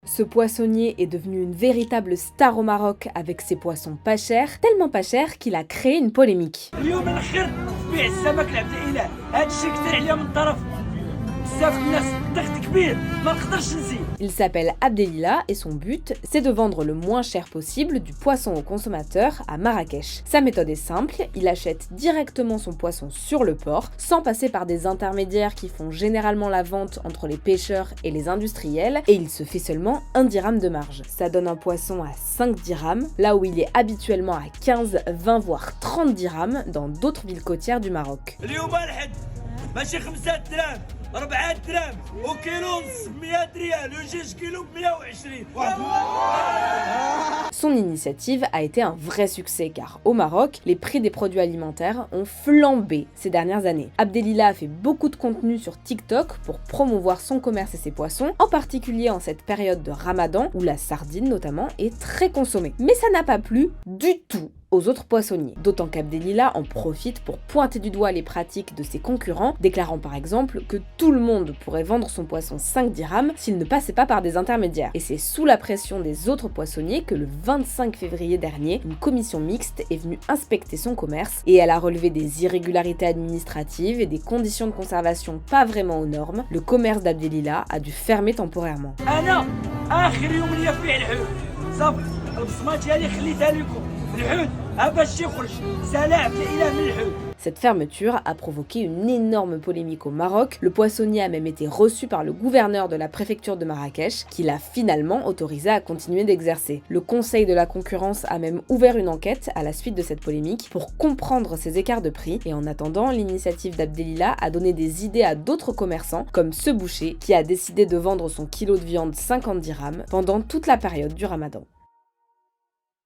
Ce poissonnier est devenu une véritable star au Maroc avec ses poissons pas chers, tellement pas chers qu'il a créé une polémique. Il s'appelle Abdelila et son but, c'est de vendre le moins cher possible du poisson aux consommateurs à Marrakech. Sa méthode est simple, il achète directement son poisson sur le port, sans passer par des intermédiaires qui font généralement la vente entre les pêcheurs et les industriels, et il se fait seulement 1 dirham de marge. Ça donne un poisson à 5 dirhams, là où il est habituellement à 15, 20 voire 30 dirhams dans d'autres villes côtières du Maroc. ماشي 5 دراهم 4 دراهم وكيلو ونص 100 ريال وجوج كيلو ب 120. Son initiative a été un vrai succès car au Maroc, les prix des produits alimentaires ont flambé ces dernières années. Abdelila a fait beaucoup de contenu sur TikTok pour promouvoir son commerce et ses poissons, en particulier en cette période de Ramadan où la sardine notamment est très consommée. Mais ça n'a pas plu du tout aux autres poissonniers, d'autant qu'Abdelila en profite pour pointer du doigt les pratiques de ses concurrents, déclarant par exemple que tout le monde pourrait vendre son poisson 5 dirhams s'il ne passait pas par des intermédiaires. Et c'est sous la pression des autres poissonniers que le 25 février dernier, une commission mixte est venue inspecter son commerce et elle a relevé des irrégularités administratives et des conditions de conservation pas vraiment aux normes. Le commerce d'Abdelila a dû fermer temporairement. Cette fermeture a provoqué une énorme polémique au Maroc. Le poissonnier a même été reçu par le gouverneur de la préfecture de Marrakech, qui l'a finalement autorisé à continuer d'exercer. Le Conseil de la concurrence a même ouvert une enquête à la suite de cette polémique pour comprendre ces écarts de prix. Et en attendant, l'initiative d'Abdelila a donné des idées à d'autres commerçants, comme ce boucher qui a décidé de vendre son kilo de viande 50 dirhams pendant toute la période du Ramadan.